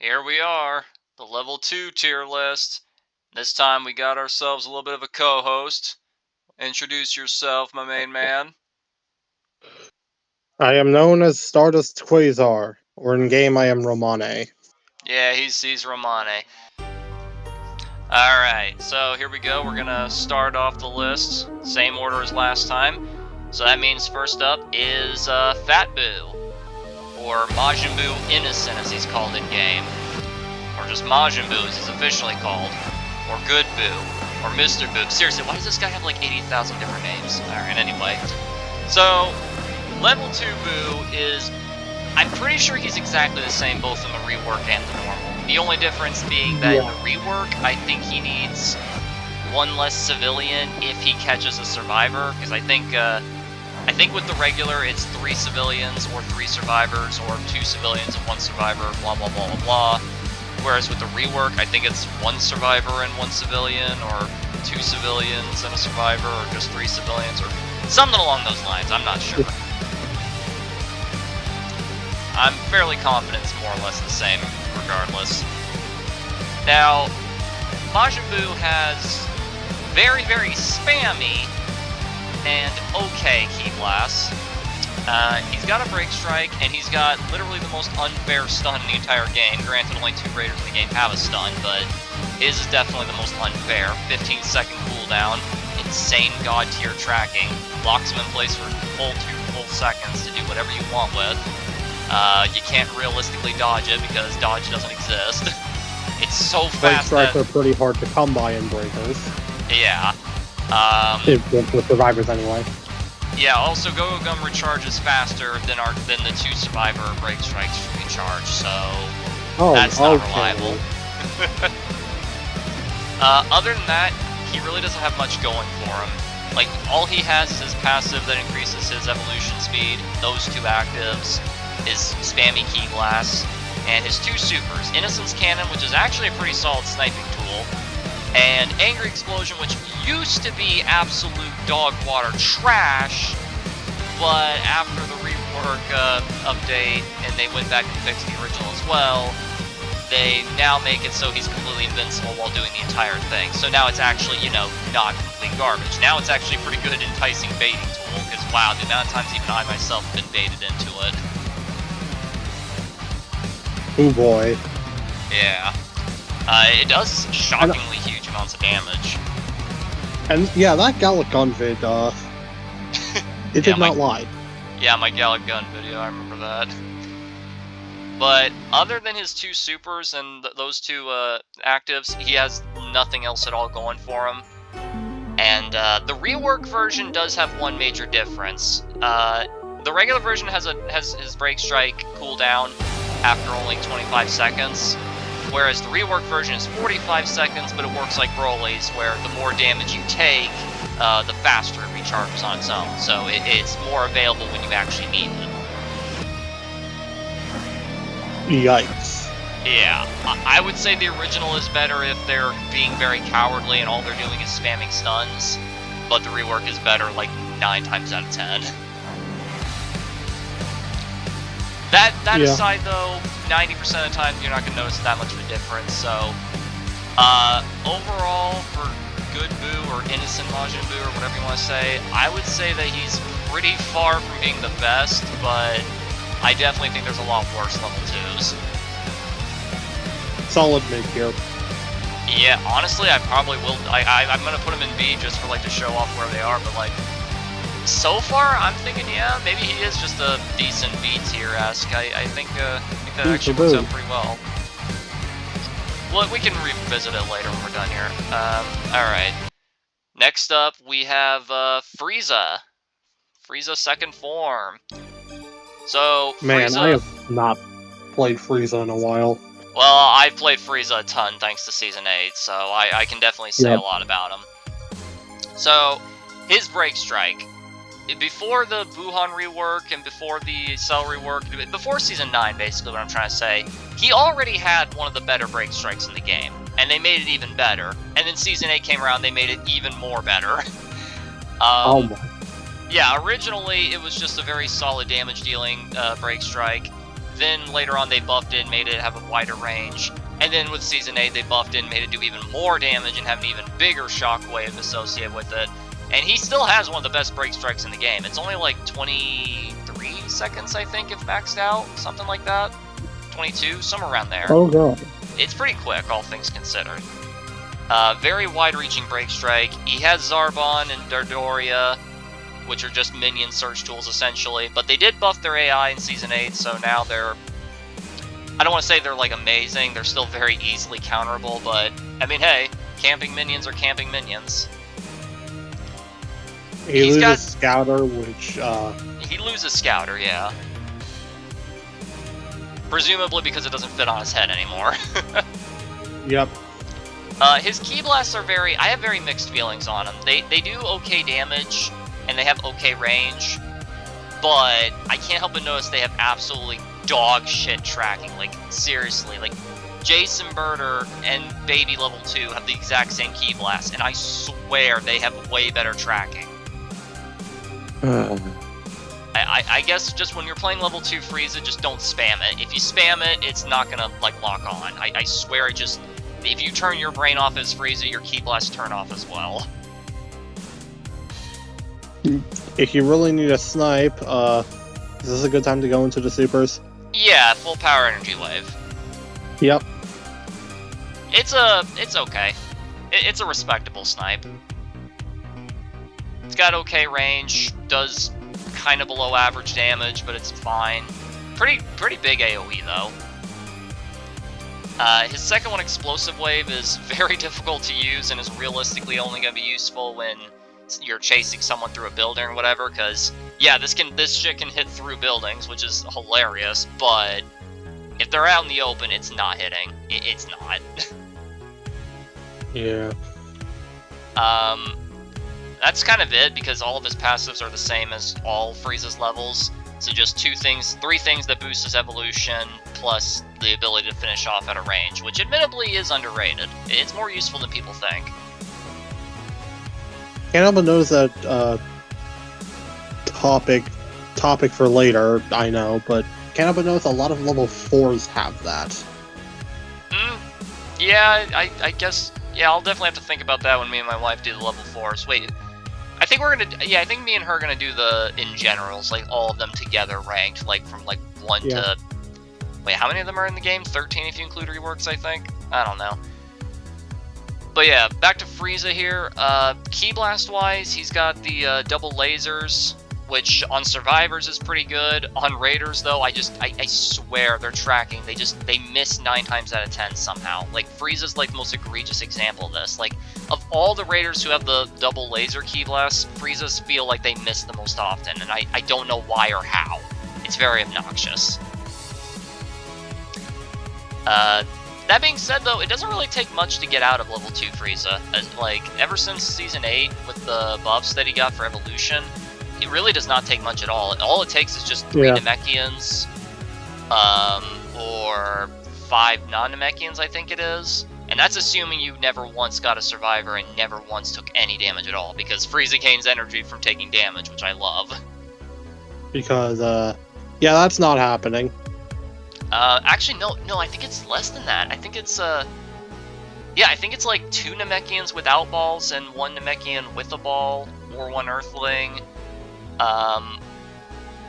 Here we are, the level 2 tier list. This time we got ourselves a little bit of a co-host. Introduce yourself, my main man. I am known as Stardust Quasar, or in game I am Romane. Yeah, he's Romane. Alright, so here we go. We're gonna start off the list, same order as last time. So that means first up is Fat Buu, or Majin Buu Innocent as he's called in game. Or just Majin Buu as he's officially called. Or Good Buu, or Mr. Buu. Seriously, why does this guy have like 80,000 different names? Alright, anyway. So, level 2 Buu is, I'm pretty sure he's exactly the same both in the rework and the normal. The only difference being that in the rework, I think he needs one less civilian if he catches a survivor, because I think with the regular it's 3 civilians or 3 survivors, or 2 civilians and 1 survivor, blah blah blah blah blah. Whereas with the rework, I think it's 1 survivor and 1 civilian, or 2 civilians and a survivor, or just 3 civilians, or something along those lines, I'm not sure. I'm fairly confident it's more or less the same, regardless. Now, Majin Buu has very, very spammy and okay Ki Blasts. He's got a Break Strike, and he's got literally the most unfair stun in the entire game. Granted, only 2 raiders in the game have a stun, but his is definitely the most unfair. 15-second cooldown, insane god tier tracking, locks him in place for full 2 full seconds to do whatever you want with. You can't realistically dodge it because dodge doesn't exist. It's so fast Break strikes are pretty hard to come by in breakers. Yeah. With survivors anyway. Yeah, also Goku Gum recharges faster than the 2 survivor break strikes recharge, so that's not reliable. Other than that, he really doesn't have much going for him. Like, all he has is his passive that increases his evolution speed, those 2 actives, his spammy Ki Blasts, and his 2 supers. Innocence Cannon, which is actually a pretty solid sniping tool, and Angry Explosion, which used to be absolute dog water trash, but after the rework update, and they went back and fixed the original as well, they now make it so he's completely invincible while doing the entire thing. So now it's actually, you know, not complete garbage. Now it's actually a pretty good enticing baiting tool, because wow, the amount of times even I myself have been baited into it. Oh boy. Yeah. It does shockingly huge amounts of damage. And yeah, that Gallic Gun vid, it did not lie. Yeah, my Gallic Gun video, I remember that. But other than his 2 supers and those 2 actives, he has nothing else at all going for him. And the rework version does have one major difference. The regular version has his Break Strike cooldown after only 25 seconds, whereas the rework version is 45 seconds, but it works like Broly's, where the more damage you take, the faster it recharges on its own. So it's more available when you actually need it. Yikes. Yeah, I would say the original is better if they're being very cowardly and all they're doing is spamming stuns, but the rework is better like 9 times out of 10. That aside though, 90% of the time you're not going to notice that much of a difference, so overall for Good Buu or Innocent Majin Buu or whatever you want to say, I would say that he's pretty far from being the best, but I definitely think there's a lot worse level 2s. Solid mid-tier. Yeah, honestly, I probably will. I'm going to put him in B just for like to show off where they are, but like, so far, I'm thinking, yeah, maybe he is just a decent B tier-esque. I think that actually works out pretty well. Well, we can revisit it later when we're done here. Alright. Next up, we have Frieza. Frieza second form. So, Man, Frieza... I have not played Frieza in a while. Well, I've played Frieza a ton thanks to Season 8, so I can definitely say a lot about him. So, his Break Strike. Before the Buuhan rework and before the Cell rework, before Season 9 basically what I'm trying to say, he already had one of the better Break Strikes in the game, and they made it even better. And then Season 8 came around, they made it even more better. Oh my. Yeah, originally it was just a very solid damage dealing Break Strike. Then later on they buffed it, made it have a wider range. And then with Season 8 they buffed it and made it do even more damage and have an even bigger shockwave associated with it. And he still has one of the best break strikes in the game. It's only like 23 seconds, I think, if maxed out. Something like that. 22, somewhere around there. Oh god. It's pretty quick, all things considered. Very wide-reaching break strike. He has Zarbon and Dodoria, which are just minion search tools, essentially. But they did buff their AI in Season 8, so now they're... I don't want to say they're, like, amazing. They're still very easily counterable, but, I mean, hey, camping minions are camping minions. He loses Scouter, which, He loses Scouter, yeah. Presumably because it doesn't fit on his head anymore. Yep. His Ki Blasts are very... I have very mixed feelings on them. They do okay damage, and they have okay range, but I can't help but notice they have absolutely dog shit tracking. Like, seriously, like, Jeice and Burter and Baby Level 2 have the exact same Ki Blast, and I swear they have way better tracking. I guess just when you're playing level 2 Frieza, just don't spam it. If you spam it, it's not gonna, like, lock on. I swear it just... If you turn your brain off as Frieza, your Ki Blast turn off as well. If you really need a snipe, is this a good time to go into the supers? Yeah, full power energy wave. Yep. It's okay. It's a respectable snipe. It's got okay range, does kind of below average damage, but it's fine. Pretty big AoE though. His second one, Explosive Wave, is very difficult to use and is realistically only going to be useful when you're chasing someone through a building or whatever, because, yeah, this shit can hit through buildings, which is hilarious, but if they're out in the open, it's not hitting. It's not. Yeah. That's kind of it, because all of his passives are the same as all Frieza's levels. So just 3 things that boost his evolution, plus the ability to finish off at a range, which admittedly is underrated. It's more useful than people think. Can't help but notice that topic for later, I know, but can't help but notice a lot of level 4s have that. Yeah, I guess, yeah, I'll definitely have to think about that when me and my wife do the level 4s. Wait, I think I think me and her are gonna do the in generals, like all of them together ranked, like from like 1 to... Wait, how many of them are in the game? 13 if you include reworks, I think? I don't know. But yeah, back to Frieza here. Ki Blast wise, he's got the double lasers, which on survivors is pretty good. On raiders though, I swear their tracking, they miss 9 times out of 10 somehow. Like, Frieza's like the most egregious example of this. Like, of all the raiders who have the double laser Ki Blasts, Frieza's feel like they miss the most often, and I don't know why or how. It's very obnoxious. That being said, though, it doesn't really take much to get out of level 2 Frieza. Like, ever since Season 8, with the buffs that he got for Evolution, it really does not take much at all. All it takes is just 3 Namekians, or 5 non-Namekians, I think it is. And that's assuming you never once got a Survivor and never once took any damage at all, because Frieza gains energy from taking damage, which I love. Because, yeah, that's not happening. Actually, no, I think it's less than that. I think it's, yeah, I think it's like 2 Namekians without balls and 1 Namekian with a ball, or 1 Earthling.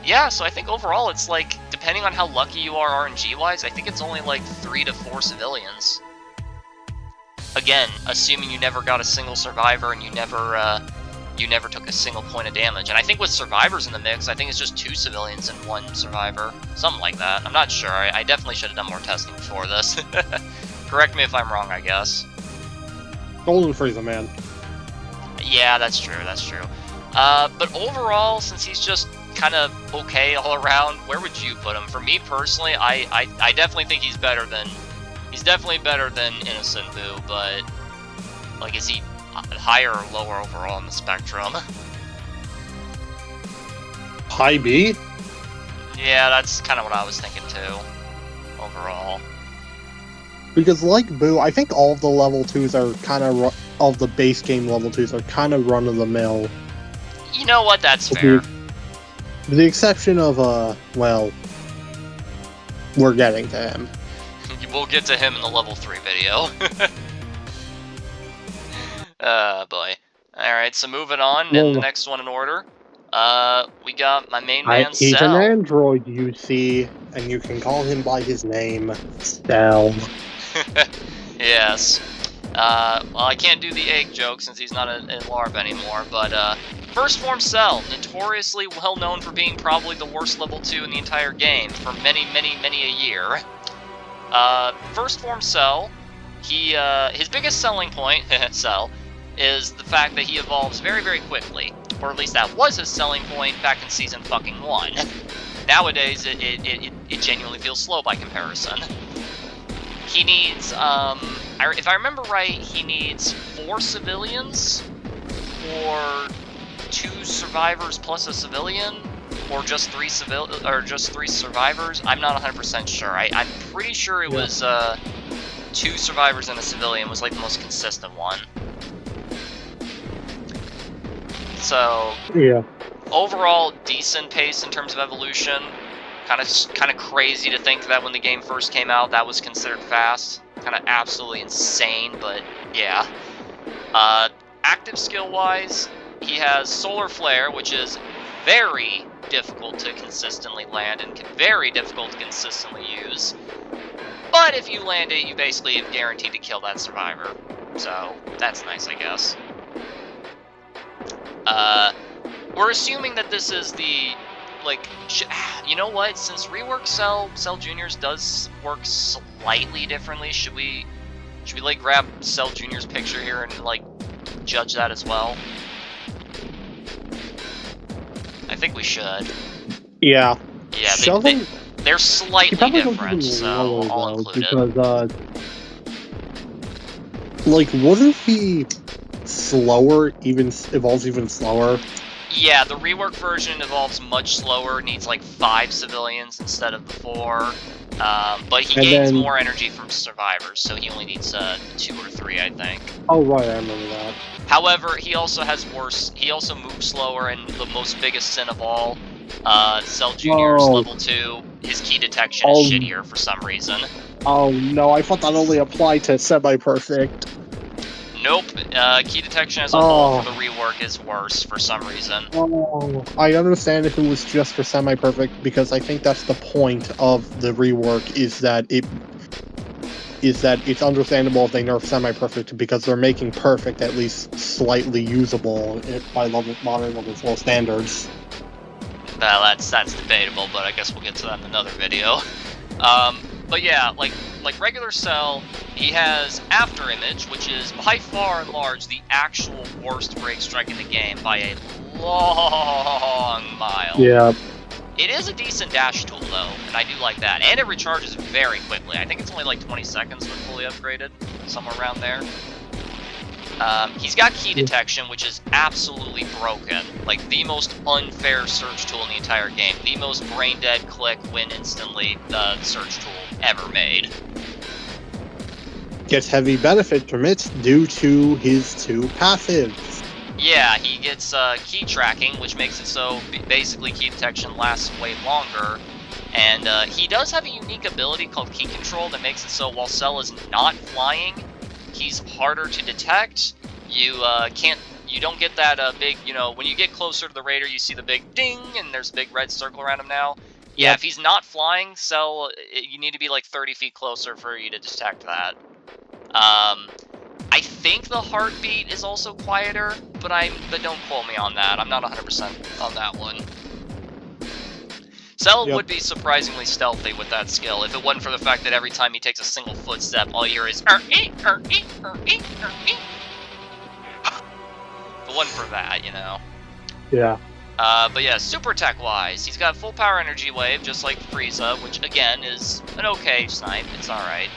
Yeah, so I think overall it's like, depending on how lucky you are RNG-wise, I think it's only like 3 to 4 civilians. Again, assuming you never got a single survivor and you never took a single point of damage. And I think with survivors in the mix, I think it's just 2 civilians and 1 survivor. Something like that. I'm not sure. I definitely should have done more testing before this. Correct me if I'm wrong, I guess. Golden Frieza, man. Yeah, that's true, that's true. But overall, since he's just kind of okay all around, where would you put him? For me personally, I definitely think he's better than... He's definitely better than Innocent Buu, but... Like, is he higher or lower overall in the spectrum? High B? Yeah, that's kind of what I was thinking too, overall. Because like Buu, I think all of the level 2s are kind of... of the base game level 2s are kind of run-of-the-mill. You know what, that's fair. With the exception of, well... we're getting to him. We'll get to him in the level 3 video. Boy. Alright, so moving on, and the next one in order. We got my main man, He's Cell. an android, you see, and you can call him by his name, Cell. Yes. Well, I can't do the egg joke since he's not a larva anymore, but, First Form Cell, notoriously well known for being probably the worst level 2 in the entire game for many a year. First Form Cell, his biggest selling point, Cell, is the fact that he evolves very quickly. Or at least that was his selling point back in Season fucking 1. Nowadays, it genuinely feels slow by comparison. He needs, if I remember right, he needs 4 civilians, or 2 survivors plus a civilian, or just 3 survivors. I'm not 100% sure. I'm pretty sure it was 2 survivors and a civilian was like the most consistent one. So yeah, overall decent pace in terms of evolution. Kind of crazy to think that when the game first came out, that was considered fast. Kind of absolutely insane, but yeah. Active skill-wise, he has Solar Flare, which is very difficult to consistently land and very difficult to consistently use. But if you land it, you basically are guaranteed to kill that survivor. So that's nice, I guess. We're assuming that this is the, like, you know what? Since Rework Cell Juniors does work slightly differently, should we like grab Cell Junior's picture here and like judge that as well? I think we should. Yeah. Yeah, they're slightly different, so I'll include it. Like, wouldn't he slower, evolves even slower? Yeah, the rework version evolves much slower, needs like 5 civilians instead of the 4. But he gains more energy from survivors, so he only needs 2 or 3, I think. Oh, right, I remember that. However, he also has he also moves slower, and the most biggest sin of all, Cell Junior's level 2, his key detection is shittier for some reason. Oh no, I thought that only applied to semi-perfect. Nope, key detection as a whole for the rework is worse for some reason. Oh, I understand if it was just for semi-perfect, because I think that's the point of the rework, is that it's understandable if they nerf semi-perfect, because they're making perfect at least slightly usable by modern level 4 standards. Well, that's debatable, but I guess we'll get to that in another video. But yeah, like regular Cell, he has After Image, which is by far and large the actual worst break strike in the game by a long mile. Yeah. It is a decent dash tool though, and I do like that. And it recharges very quickly. I think it's only like 20 seconds when fully upgraded, somewhere around there. He's got key detection, which is absolutely broken. Like, the most unfair search tool in the entire game. The most brain-dead click, win instantly search tool ever made. Gets heavy benefit from it due to his 2 passives. Yeah, he gets key tracking, which makes it so basically key detection lasts way longer. And he does have a unique ability called key control that makes it so while Cell is not flying, he's harder to detect. You don't get that big, when you get closer to the Raider, you see the big ding, and there's a big red circle around him now. Yeah, if he's not flying, Cell, you need to be like 30 feet closer for you to detect that. I think the heartbeat is also quieter, but don't quote me on that. I'm not 100% on that one. Cell would be surprisingly stealthy with that skill if it wasn't for the fact that every time he takes a single footstep, all you hear is If it wasn't for that, Yeah. But yeah, super tech-wise, he's got full power energy wave, just like Frieza, which again is an okay snipe. It's alright.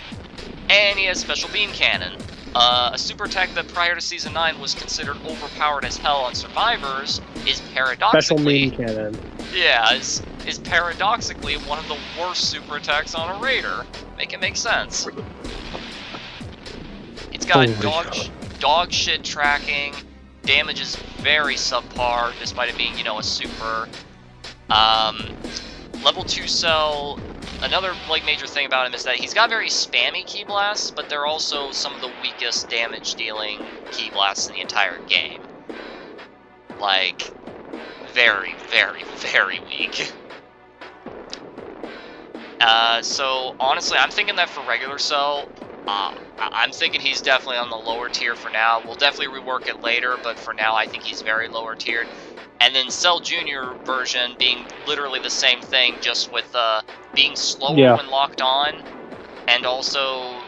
And he has special beam cannon. A super tech that prior to Season 9 was considered overpowered as hell on survivors is paradoxically... Special beam cannon. Yeah, is paradoxically one of the worst super attacks on a Raider. Make it make sense. It's got dog shit tracking, damage is very subpar, despite it being, a super. Level 2 Cell another like major thing about him is that he's got very spammy Ki Blasts, but they're also some of the weakest damage-dealing Ki Blasts in the entire game. Like, very, very, very weak. So, honestly, I'm thinking that for regular Cell, I'm thinking he's definitely on the lower tier for now. We'll definitely rework it later, but for now, I think he's very lower tiered. And then Cell Jr. version being literally the same thing, just with being slower when locked on, and also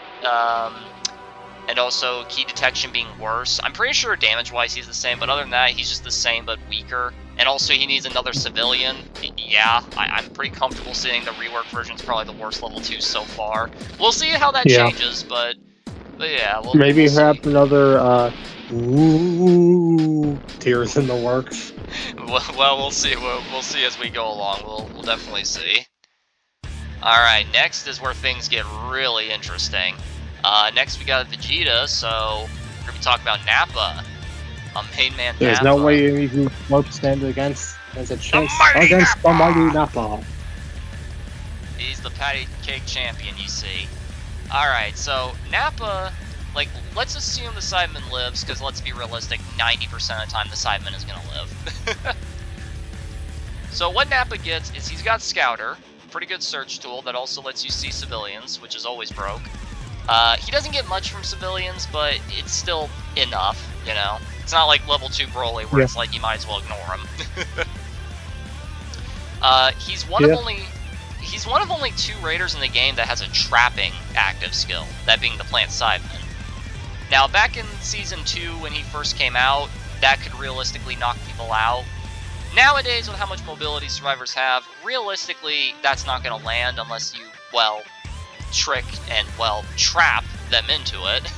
key detection being worse. I'm pretty sure damage-wise he's the same, but other than that, he's just the same but weaker. And also he needs another civilian. Yeah, I'm pretty comfortable saying the rework version's probably the worst level 2 so far. We'll see how that changes, but yeah, maybe we'll perhaps another tiers in the works. Well, we'll see. We'll see as we go along. We'll definitely see. All right, next is where things get really interesting. Next we got Vegeta, so we're gonna be talking about Nappa, a main man. There's Nappa. no way you can stand against a chance against the mighty Nappa. He's the patty cake champion, you see. All right, so Nappa. Like, let's assume the Saibaman lives, because let's be realistic, 90% of the time the Saibaman is going to live. So what Nappa gets is he's got Scouter, pretty good search tool that also lets you see civilians, which is always broke. He doesn't get much from civilians, but it's still enough, you know? It's not like level 2 Broly, where it's like you might as well ignore him. He's one of only 2 raiders in the game that has a trapping active skill, that being the plant Saibaman. Now, back in Season 2, when he first came out, that could realistically knock people out. Nowadays, with how much mobility survivors have, realistically, that's not going to land unless you, well, trick and, well, trap them into it.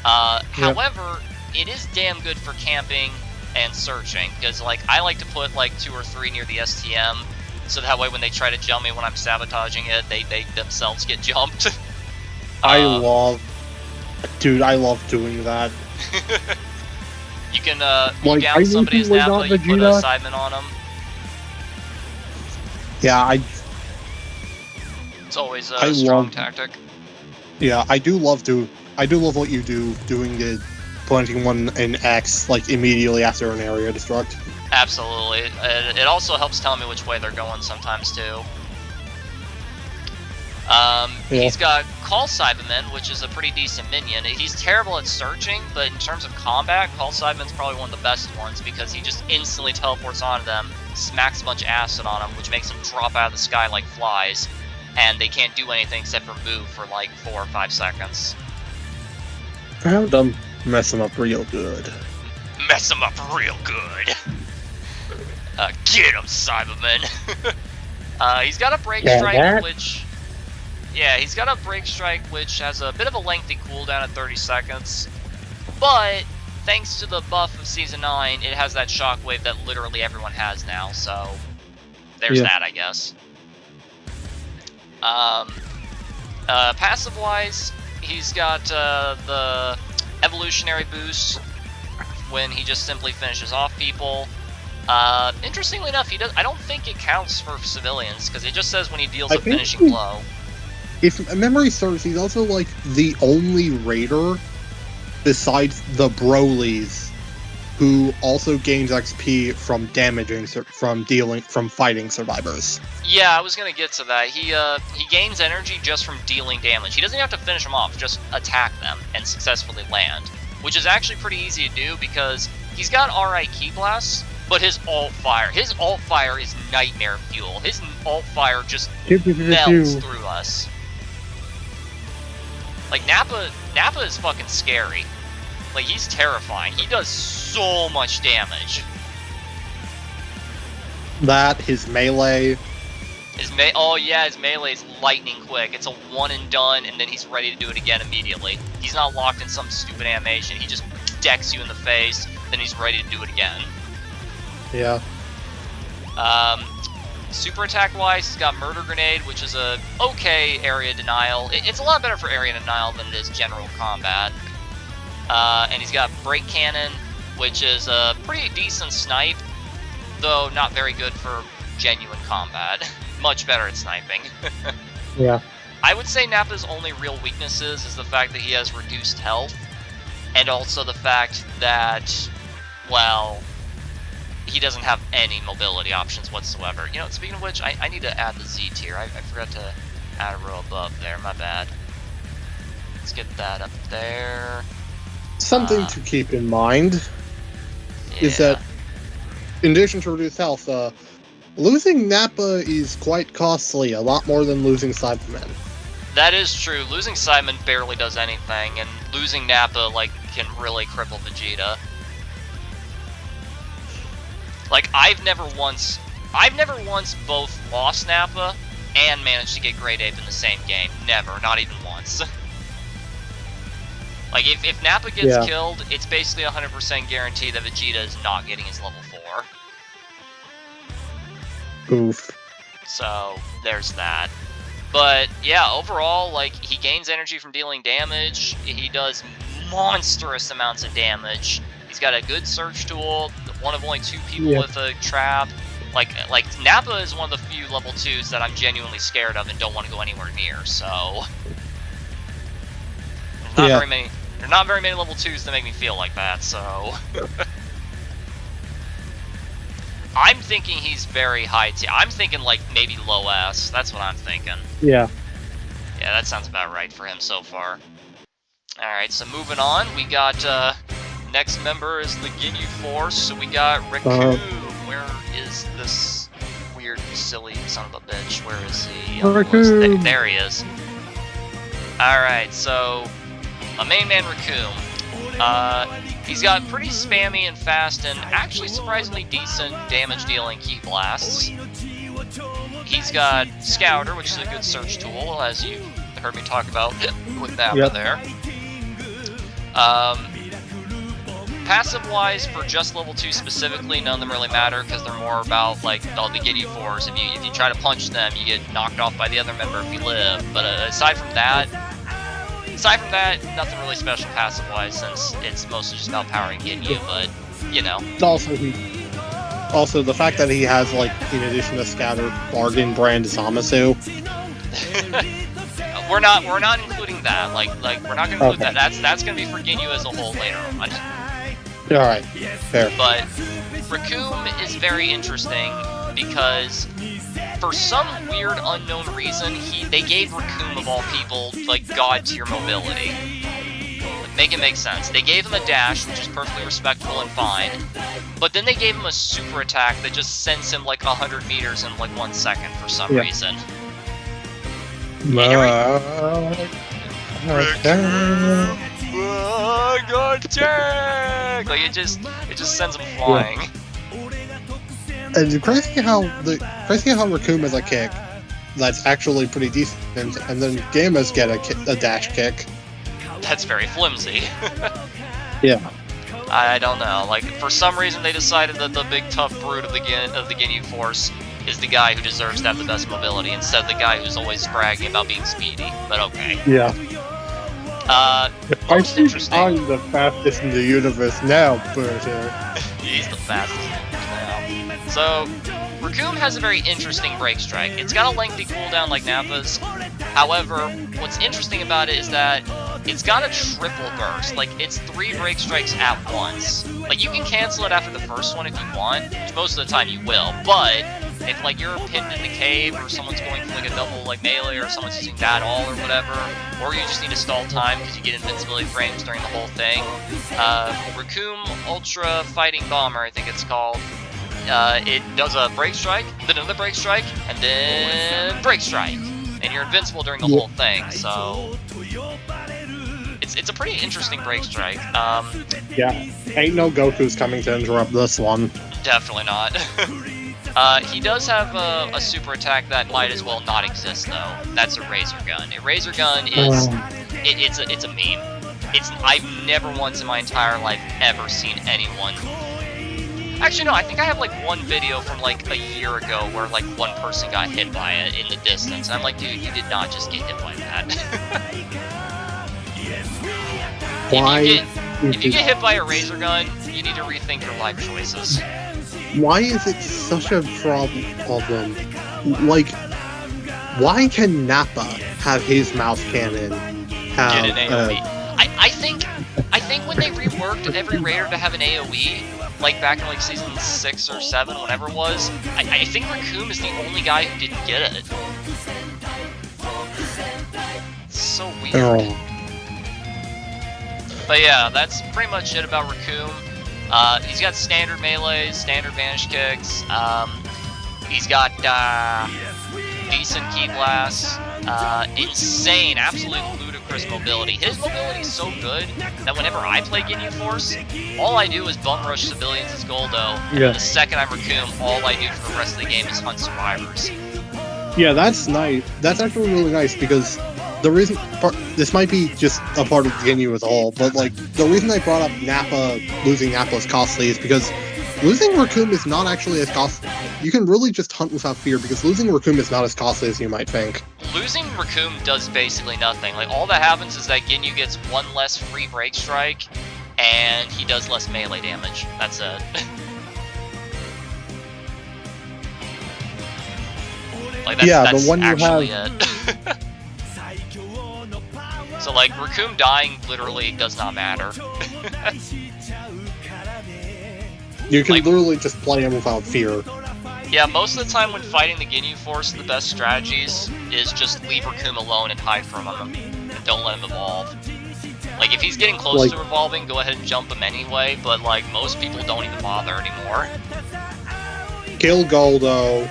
However, it is damn good for camping and searching, because, like, I like to put, like, 2 or 3 near the STM, so that way when they try to jump me when I'm sabotaging it, they themselves get jumped. I love doing that. You can like, down somebody's Nappa, you put a Saibaman on them. Yeah, it's always a strong tactic. Yeah, I do love what you do, doing the planting one in X, like, immediately after an area destruct. Absolutely. It also helps tell me which way they're going sometimes, too. He's got Call Saibaman, which is a pretty decent minion. He's terrible at searching, but in terms of combat, Call Saibaman's probably one of the best ones, because he just instantly teleports onto them, smacks a bunch of acid on them, which makes them drop out of the sky like flies, and they can't do anything except for move for like 4 or 5 seconds. Found them. Mess them up real good. Mess them up real good. Get him, Saibaman. He's got a Break Strike, which... Yeah, he's got a Break Strike, which has a bit of a lengthy cooldown at 30 seconds. But, thanks to the buff of Season 9, it has that shockwave that literally everyone has now, so... There's that, I guess. Passive-wise, he's got the evolutionary boost when he just simply finishes off people. Interestingly enough, I don't think it counts for civilians, because it just says when he deals a finishing blow. If memory serves, he's also, like, the only raider besides the Brolys who also gains XP from from fighting survivors. Yeah, I was gonna get to that. He gains energy just from dealing damage. He doesn't have to finish them off, just attack them and successfully land, which is actually pretty easy to do because he's got RI Ki Blasts, but his alt fire is nightmare fuel. His alt fire just melts through us. Like, Nappa is fucking scary. Like, he's terrifying. He does so much damage. His melee. His melee is lightning quick. It's a one and done, and then he's ready to do it again immediately. He's not locked in some stupid animation. He just decks you in the face, then he's ready to do it again. Yeah. Super attack wise, he's got Murder Grenade, which is a okay area denial. It's a lot better for area denial than it is general combat. And he's got Break Cannon, which is a pretty decent snipe, though not very good for genuine combat. much better at sniping. Yeah. I would say Nappa's only real weaknesses is the fact that he has reduced health, and also the fact that, well, he doesn't have any mobility options whatsoever. You know, speaking of which, I need to add the Z tier. I forgot to add a row above there, my bad. Let's get that up there. Something to keep in mind is that, in addition to reduced health, losing Nappa is quite costly, a lot more than losing Saibaman. That is true. Losing Saibaman barely does anything, and losing Nappa, like, can really cripple Vegeta. Like, I've never once both lost Nappa and managed to get Great Ape in the same game. Never, not even once. Like, if Nappa gets killed, it's basically 100% guaranteed that Vegeta is not getting his level 4. Oof. So, there's that. But, yeah, overall, like, he gains energy from dealing damage. He does monstrous amounts of damage. He's got a good search tool, one of only 2 people with a trap. Like Nappa is one of the few level 2s that I'm genuinely scared of and don't want to go anywhere near, so... There's not very many level 2s that make me feel like that, so... I'm thinking he's very high tier. I'm thinking, like, maybe low S. That's what I'm thinking. Yeah. Yeah, that sounds about right for him so far. Alright, so moving on, we got, next member is the Ginyu Force, so we got Recoome. Where is this weird, silly son of a bitch? Where is he? There he is. Alright, so, a main man Recoome. He's got pretty spammy and fast and actually surprisingly decent damage-dealing Ki Blasts. He's got Scouter, which is a good search tool, as you heard me talk about with Nappa there. Passive-wise, for just level 2 specifically, none of them really matter, because they're more about, like, all the Ginyu Force. If you try to punch them, you get knocked off by the other member if you live. But aside from that, nothing really special passive-wise, since it's mostly just about powering Ginyu, but, you know. Also, the fact that he has, like, in addition to Scatter, bargain brand Zamasu. We're not including that. Like we're not gonna include that. That's gonna be for Ginyu as a whole later on. Alright, fair. But Recoome is very interesting because for some weird unknown reason, they gave Recoome of all people like god tier mobility. Make it make sense. They gave him a dash, which is perfectly respectable and fine, but then they gave him a super attack that just sends him like 100 meters in like 1 second for some reason. Like it just sends him flying. And crazy how Recoome has a kick that's actually pretty decent, and then Gammas get a dash kick. That's very flimsy. Yeah. I don't know. Like for some reason they decided that the big tough brute of the Ginyu Force is the guy who deserves to have the best mobility instead of the guy who's always bragging about being speedy. But okay. Yeah. Most interesting. I'm the fastest in the universe now, Burter. He's the fastest in the universe now. So, Recoome has a very interesting break strike. It's got a lengthy cooldown like Nappa's. However, what's interesting about it is that it's got a triple burst. Like, it's 3 break strikes at once. Like, you can cancel it after the first one if you want, which most of the time you will, but if, like, you're pinned in the cave, or someone's going for, like, a double, like, melee, or someone's using that all, or whatever, or you just need to stall time because you get invincibility frames during the whole thing, Recoome Ultra Fighting Bomber, I think it's called, it does a break strike, then another break strike, and then break strike, and you're invincible during the whole thing, so it's a pretty interesting break strike. Yeah, ain't no Goku's coming to interrupt this one. Definitely not. He does have a super attack that might as well not exist though. That's a Razor Gun. A Razor Gun is it's a meme. I've never once in my entire life ever seen anyone. Actually no, I think I have like one video from like a year ago where like one person got hit by it in the distance. And I'm like, dude, you did not just get hit by that. Why? If you get hit by a Razor Gun, you need to rethink your life choices. Why is it such a problem? Like, why can Nappa have his mouse cannon have Get an AoE. I think when they reworked every raider to have an AoE, like back in like season 6 or 7, whatever it was, I think Recoome is the only guy who didn't get it. It's so weird. Oh. But yeah, that's pretty much it about Recoome. He's got standard melees, standard vanish kicks. He's got decent ki blasts, insane, absolute ludicrous mobility. His mobility is so good that whenever I play Ginyu Force, all I do is bum rush civilians as Guldo, and the second I'm Recoome, all I do for the rest of the game is hunt survivors. Yeah, that's nice. That's actually really nice because the reason this might be just a part of Ginyu as a whole, but like the reason I brought up losing Nappa is costly is because losing Recoome is not actually as costly. You can really just hunt without fear because losing Recoome is not as costly as you might think. Losing Recoome does basically nothing. Like, all that happens is that Ginyu gets one less free break strike, and he does less melee damage. That's it. Like, that's but when actually you have... it. So, like, Recoome dying literally does not matter. You can like, literally just play him without fear. Yeah, most of the time when fighting the Ginyu Force, the best strategies is just leave Recoome alone and hide from him, and don't let him evolve. Like, if he's getting close to evolving, go ahead and jump him anyway, but, like, most people don't even bother anymore. Kill Guldo.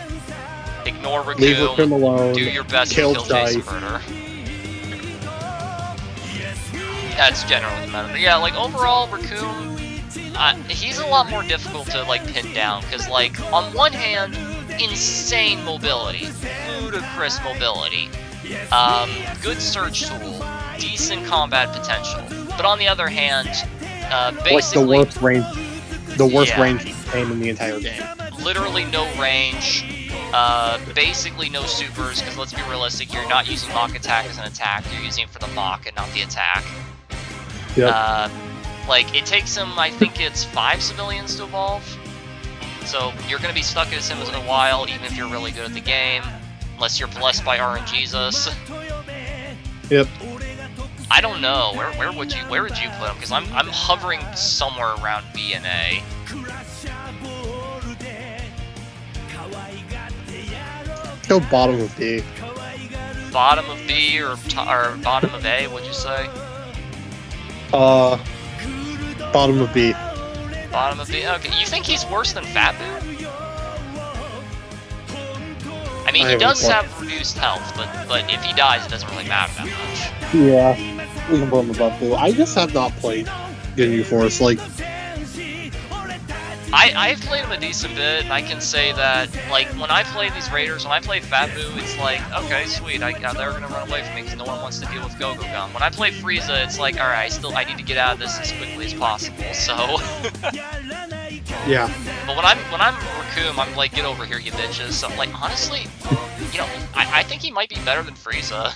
Ignore Recoome. Leave Recoome alone. Do your best kill to kill Jeice Jeice. Burter. That's generally the meta. But yeah, like, overall, Recoome, he's a lot more difficult to, like, pin down, because, like, on one hand, insane mobility, ludicrous mobility, good surge tool, decent combat potential, but on the other hand, basically... Like the worst range aim in the entire game. Literally no range, basically no supers, because let's be realistic, you're not using Mach attack as an attack, you're using it for the Mach and not the attack. Yep. Like, it takes him, I think it's 5 civilians to evolve. So, you're gonna be stuck as him in a while, even if you're really good at the game. Unless you're blessed by RNGesus. Yep. I don't know, where would you put him? Because I'm hovering somewhere around B and A. Go bottom of B. Bottom of B or bottom of A, would you say? Bottom of B. Bottom of B. Okay, you think he's worse than Fat Buu? I mean, he does have reduced health, but if he dies, it doesn't really matter that much. Yeah, we can put him above Buu. I just have not played Ginyu Force. Like, I've played him a decent bit, and I can say that, like, when I play these raiders, when I play Fat Buu, it's like, okay, sweet, they're gonna run away from me because no one wants to deal with Goku Gun. When I play Frieza, it's like, alright, I need to get out of this as quickly as possible, so... yeah. But when I'm Recoome, I'm like, get over here, you bitches. So, like, honestly, you know, I think he might be better than Frieza.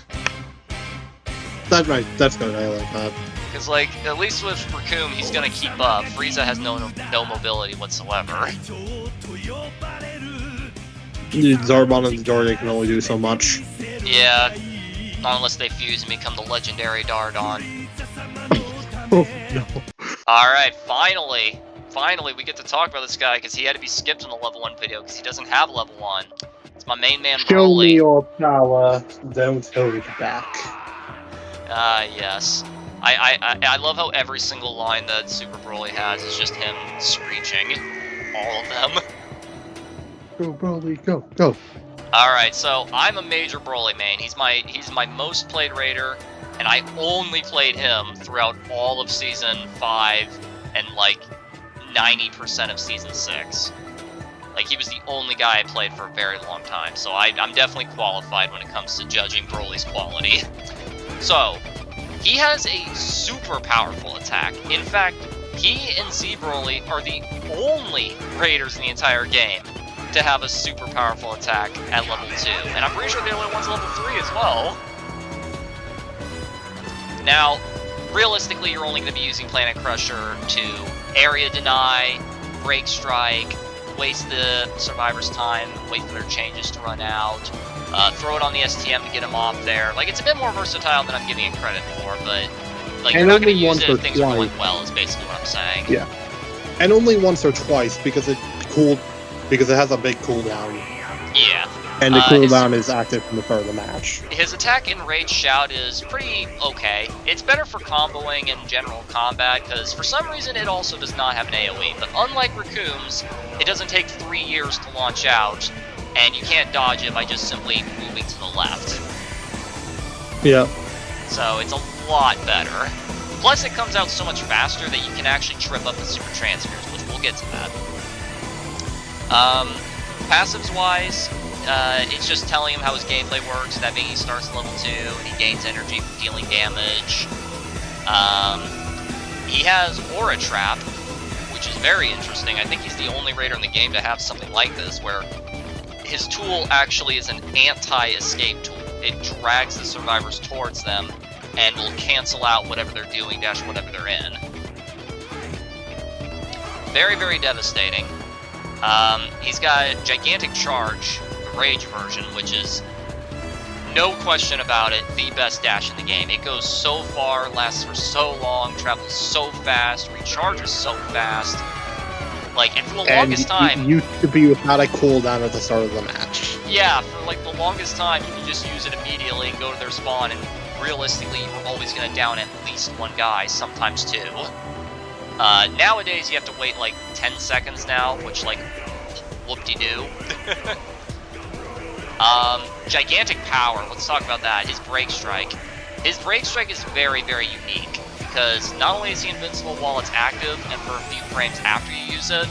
That's right, that's good, I like that. Because, like, at least with Recoome, he's gonna keep up. Frieza has no mobility whatsoever. Zarbon and Dodoria can only do so much. Yeah, not unless they fuse and become the legendary Dardon. Oh, no. Alright, finally we get to talk about this guy, because he had to be skipped in the level 1 video, because he doesn't have level 1. It's my main man, Show Broly. me your power, don't hold it back. Yes. I love how every single line that Super Broly has is just him screeching. All of them. Go, Broly, go, go. Alright, so I'm a major Broly main. He's my most played raider, and I only played him throughout all of Season 5 and, like, 90% of Season 6. Like, he was the only guy I played for a very long time, so I'm definitely qualified when it comes to judging Broly's quality. So, he has a super powerful attack. In fact, he and Z Broly are the only raiders in the entire game to have a super powerful attack at level 2. And I'm pretty sure the only one's level 3 as well. Now, realistically, you're only going to be using Planet Crusher to area deny, break strike, waste the survivors' time, wait for their changes to run out, Throw it on the STM to get him off there. Like, it's a bit more versatile than I'm giving it credit for, but like, you're not going to use it if things are going well, is basically what I'm saying. Yeah. And only once or twice, because it has a big cooldown. Yeah. And the cooldown is active from the start of the match. His attack Enrage Shout is pretty okay. It's better for comboing and general combat, because for some reason it also does not have an AoE. But unlike Recoome's, it doesn't take 3 years to launch out, and you can't dodge it by just simply moving to the left. Yeah. So it's a lot better. Plus it comes out so much faster that you can actually trip up the super transfers, which we'll get to that. Passives-wise, it's just telling him how his gameplay works, that being he starts at level 2, and he gains energy from dealing damage. He has Aura Trap, which is very interesting. I think he's the only raider in the game to have something like this, where his tool actually is an anti-escape tool. It drags the survivors towards them, and will cancel out whatever they're doing, dash whatever they're in. Very, very devastating. He's got Gigantic Charge, the Rage version, which is, no question about it, the best dash in the game. It goes so far, lasts for so long, travels so fast, recharges so fast. Like, and for the longest time... it used to be without a cooldown at the start of the match. Yeah, for like the longest time, you could just use it immediately and go to their spawn, and realistically, you were always going to down at least one guy, sometimes two. Nowadays, you have to wait like 10 seconds now, which, like, whoop-de-doo. Gigantic Power, let's talk about that. His Break Strike. His Break Strike is very, very unique, because not only is he invincible while it's active, and for a few frames after you use it,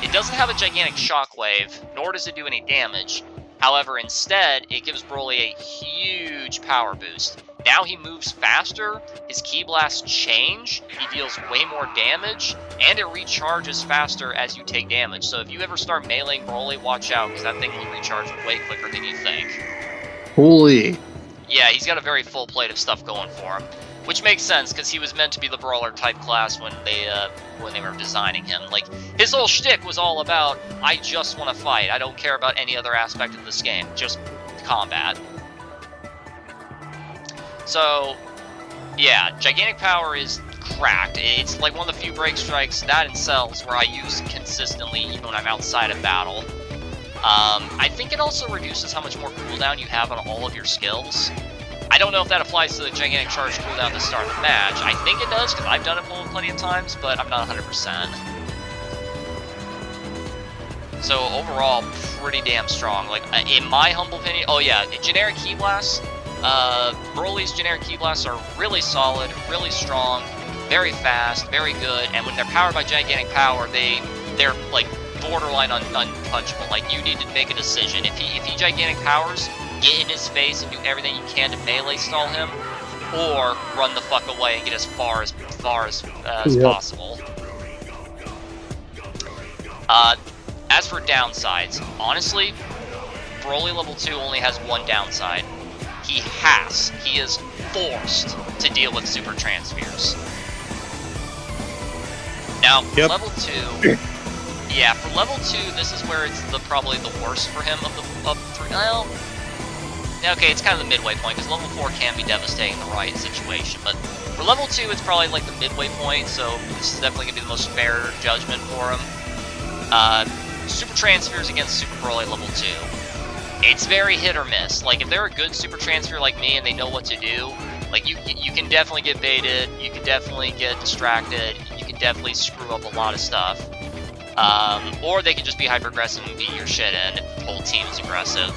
it doesn't have a gigantic shockwave, nor does it do any damage. However, instead, it gives Broly a huge power boost. Now he moves faster, his Ki Blasts change, he deals way more damage, and it recharges faster as you take damage. So if you ever start meleeing Broly, watch out, because that thing will recharge way quicker than you think. Holy. Yeah, he's got a very full plate of stuff going for him. Which makes sense, because he was meant to be the brawler type class when they were designing him. Like, his whole shtick was all about, I just want to fight. I don't care about any other aspect of this game. Just combat. So, yeah, Gigantic Power is cracked. It's like one of the few break strikes, that and Cells, where I use consistently even when I'm outside of battle. I think it also reduces how much more cooldown you have on all of your skills. I don't know if that applies to the Gigantic Charge cooldown at the start of the match. I think it does, because I've done it plenty of times, but I'm not 100%. So overall, pretty damn strong. Like, in my humble opinion, oh yeah, generic Ki Blasts, Broly's generic Ki Blasts are really solid, really strong, very fast, very good, and when they're powered by Gigantic Power, they're like borderline unpunchable. Like, you need to make a decision. If he Gigantic Powers, get in his face and do everything you can to melee stall him, or run the fuck away and get as far as possible. As for downsides, honestly, Broly level 2 only has one downside. He is forced to deal with super transfers. Now, for level 2, yeah, for level 2, this is where it's probably the worst for him of the three. Well, okay, it's kind of the midway point, because level 4 can be devastating in the right situation, but for level 2, it's probably like the midway point, so this is definitely going to be the most fair judgment for him. Super transfers against Super Broly level 2. It's very hit or miss. Like, if they're a good super transfer like me and they know what to do, like, you can definitely get baited, you can definitely get distracted, you can definitely screw up a lot of stuff. Or they can just be hyper-aggressive and beat your shit in if the whole team is aggressive.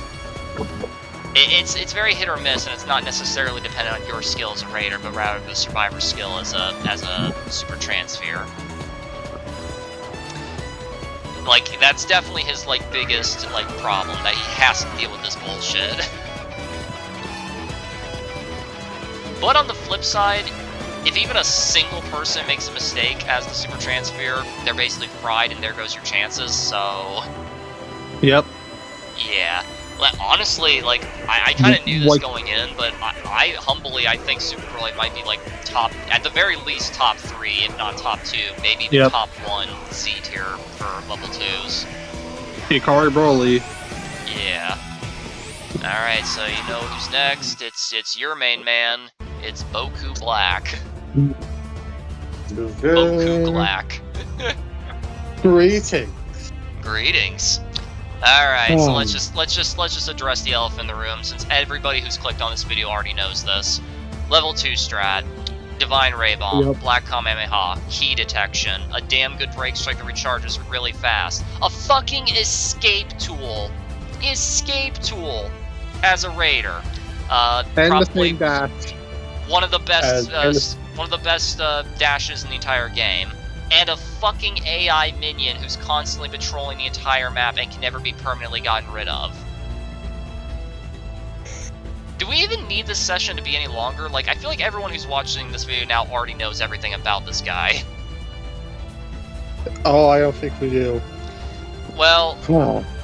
It's very hit or miss, and it's not necessarily dependent on your skill as a raider, but rather the survivor's skill as a super transfer. Like, that's definitely his, like, biggest, like, problem, that he has to deal with this bullshit. But on the flip side, if even a single person makes a mistake as the super transfer, they're basically fried, and there goes your chances, so... Yep. Yeah. Honestly, like, I kind of knew this going in, but I humbly think Super Broly might be, like, top, at the very least, top 3, if not top 2, maybe the top 1 C tier for level 2s. Hikari Broly. Yeah. Alright, so you know who's next. It's your main man. It's Goku Black. Goku Black. Greetings. Alright, so let's just address the elephant in the room, since everybody who's clicked on this video already knows this. Level 2 strat, Divine Ray Bomb, Black Kamehameha, Key Detection, a damn good break strike that recharges really fast, a fucking escape tool as a raider. And probably the dash. one of the best dashes in the entire game. And a fucking AI minion who's constantly patrolling the entire map and can never be permanently gotten rid of. Do we even need this session to be any longer? Like, I feel like everyone who's watching this video now already knows everything about this guy. Oh, I don't think we do. Well,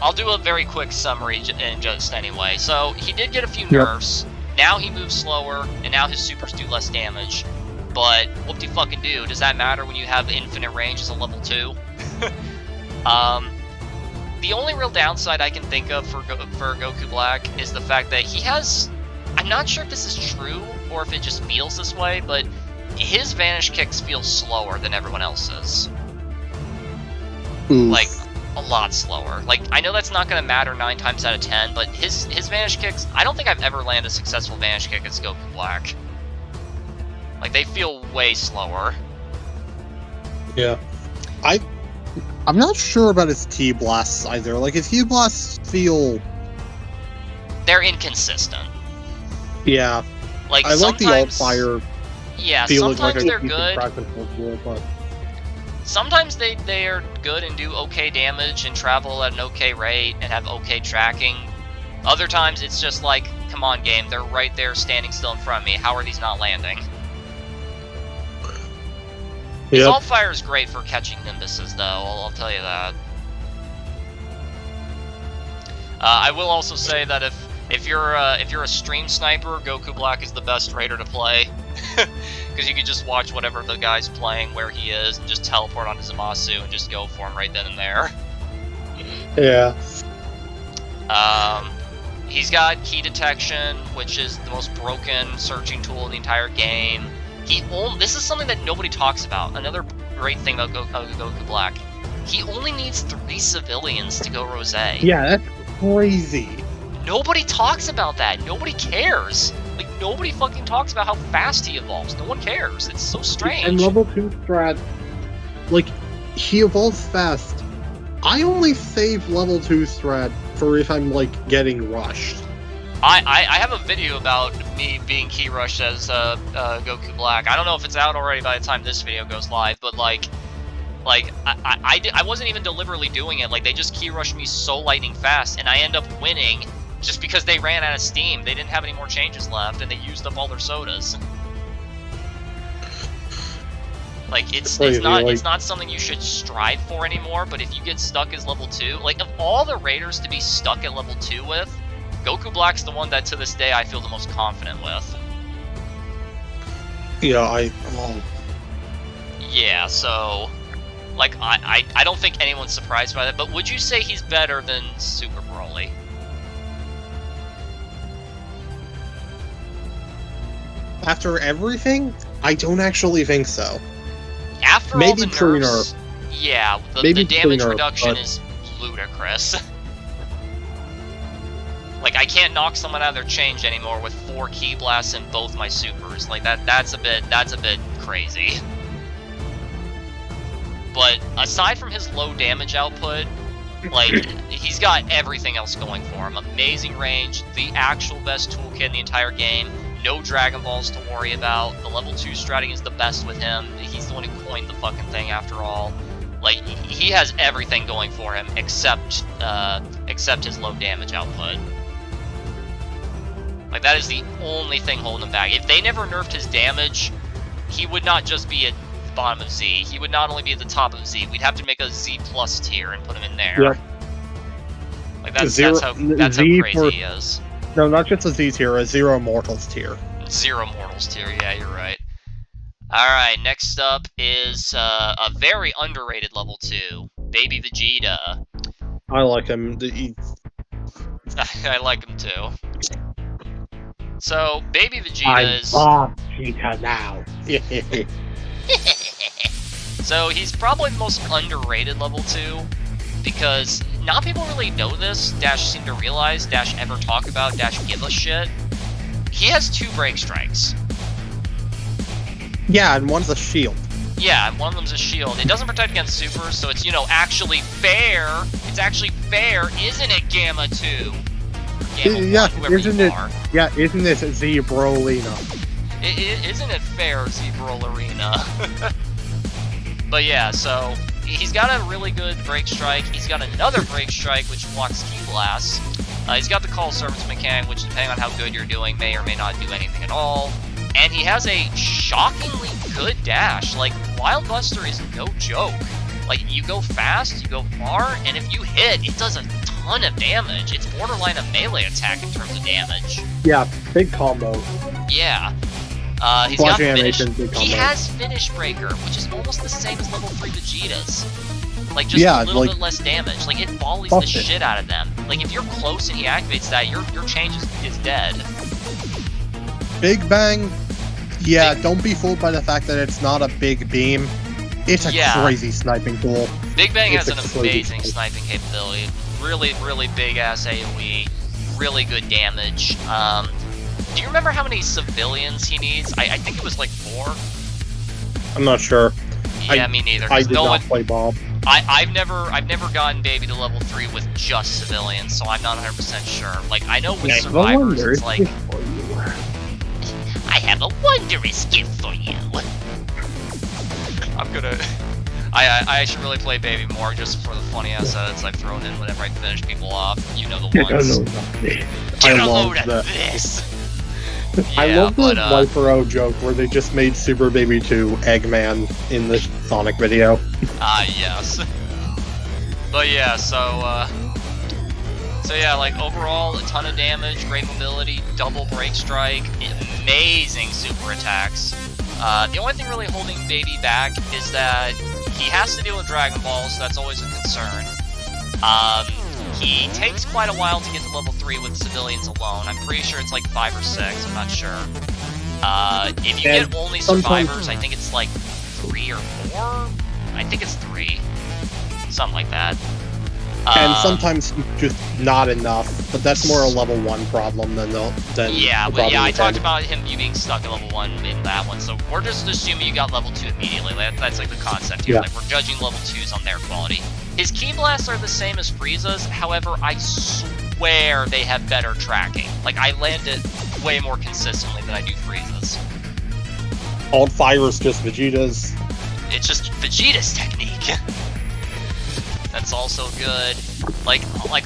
I'll do a very quick summary just anyway. So, he did get a few nerfs. Now he moves slower, and now his supers do less damage. But whoop-de-fucking-do, does that matter when you have infinite range as a level 2? The only real downside I can think of for Goku Black is the fact that he has... I'm not sure if this is true, or if it just feels this way, but his Vanish Kicks feel slower than everyone else's. Oof. Like, a lot slower. Like, I know that's not going to matter 9 times out of 10, but his Vanish Kicks... I don't think I've ever landed a successful Vanish Kick as Goku Black. Like, they feel way slower. Yeah. I'm not sure about his T-Blasts either. Like, his T-Blasts feel... They're inconsistent. Yeah. Like, I like the Alt-Fire. Yeah, sometimes they're good. Sometimes they are good and do okay damage and travel at an okay rate and have okay tracking. Other times, it's just like, come on, game, they're right there standing still in front of me. How are these not landing? His Alt-Fire is great for catching Nimbuses, though, I'll tell you that. I will also say that if you're a stream sniper, Goku Black is the best raider to play. Because you can just watch whatever the guy's playing, where he is, and just teleport onto Zamasu and just go for him right then and there. Yeah. He's got Key Detection, which is the most broken searching tool in the entire game. This is something that nobody talks about. Another great thing about Goku Black. He only needs 3 civilians to go Rose. Yeah, that's crazy. Nobody talks about that. Nobody cares. Like, nobody fucking talks about how fast he evolves. No one cares. It's so strange. And level 2 strat, like, he evolves fast. I only save level 2 strat for if I'm, like, getting rushed. I have a video about me being key rushed as Goku Black. I don't know if it's out already by the time this video goes live, but I wasn't even deliberately doing it. Like, they just key rushed me so lightning fast, and I end up winning just because they ran out of steam. They didn't have any more changes left, and they used up all their sodas. Like, it's not something you should strive for anymore, but if you get stuck as level 2, like, of all the raiders to be stuck at level 2 with, Goku Black's the one that, to this day, I feel the most confident with. Yeah, Yeah, so... Like, I don't think anyone's surprised by that, but would you say he's better than Super Broly? After everything, I don't actually think so. After maybe all the nerfs, yeah, the damage reduction is ludicrous. Like, I can't knock someone out of their change anymore with 4 Ki Blasts in both my supers. Like, that's a bit crazy. But aside from his low damage output, like, he's got everything else going for him. Amazing range, the actual best toolkit in the entire game, no Dragon Balls to worry about. The level 2 stratting is the best with him. He's the one who coined the fucking thing after all. Like, he has everything going for him except his low damage output. Like, that is the only thing holding him back. If they never nerfed his damage, he would not just be at the bottom of Z. He would not only be at the top of Z. We'd have to make a Z plus tier and put him in there. Yep. Like, that's how crazy he is. No, not just a Z tier, a Zero Mortals tier. Zero Mortals tier, yeah, you're right. Alright, next up is a very underrated level 2, Baby Vegeta. I like him. I like him too. So, Baby Vegeta I'm is... Vegeta now. So, he's probably the most underrated level 2, because not people really know this, dash seem to realize, dash ever talk about, dash give a shit. He has 2 break strikes. Yeah, and one's a shield. Yeah, and one of them's a shield. It doesn't protect against super, so it's, you know, actually fair. It's actually fair, isn't it, Gamma 2? Gamma Yeah, 1, whoever isn't you it? are. Yeah, isn't this Zebrolina? Isn't it fair, Zebrolina? But yeah, so he's got a really good break strike. He's got another break strike, which blocks Ki Blasts. He's got the Call Servants mechanic, which, depending on how good you're doing, may or may not do anything at all. And he has a shockingly good dash. Like, Wild Buster is no joke. Like, you go fast, you go far, and if you hit, it does a ton of damage. It's borderline a melee attack in terms of damage. Yeah, big combo. Yeah. He's got Watching finish. animation, big He combo. has Finish Breaker, which is almost the same as level 3 Vegeta's. Like, just Yeah, a little like- bit less damage. Like, it volleys Buff the it. shit out of them. Like, if you're close and he activates that, your change is dead. Big Bang. Yeah, don't be fooled by the fact that it's not a big beam. It's a Yeah. crazy sniping tool. Big Bang It's has an a crazy amazing tool. sniping capability. Really, really big-ass AoE. Really good damage. Do you remember how many civilians he needs? I think it was like 4. I'm not sure. Yeah, me neither. 'Cause I did no not one, play Bob. I've never gotten Baby to level 3 with just civilians, so I'm not 100% sure. Like, I know with survivors, it's like, I have a wondrous gift for you. I'm gonna... I should really play Baby more just for the funny ass edits I've thrown in whenever I finish people off. You know the ones. Get a load of this! I Yeah, love the but, Viper-O joke where they just made Super Baby 2 Eggman in the Sonic video. Yes. But yeah, so yeah, like, overall, a ton of damage, great mobility, double break strike, amazing super attacks. The only thing really holding Baby back is that he has to deal with Dragonball, so that's always a concern. He takes quite a while to get to level 3 with civilians alone. I'm pretty sure it's like 5 or 6, I'm not sure. If you And get only sometimes- survivors, I think it's like 3 or 4? I think it's 3. Something like that. And sometimes just not enough, but that's more a level 1 problem than Yeah, the but yeah, I problem talked with about you being stuck at level 1 in that one, so we're just assuming you got level 2 immediately. That's like the concept here. Yeah. Like, we're judging level 2s on their quality. His Ki Blasts are the same as Frieza's, however, I swear they have better tracking. Like, I land it way more consistently than I do Frieza's. Alt Fire is just Vegeta's. It's just Vegeta's technique. That's also good. Like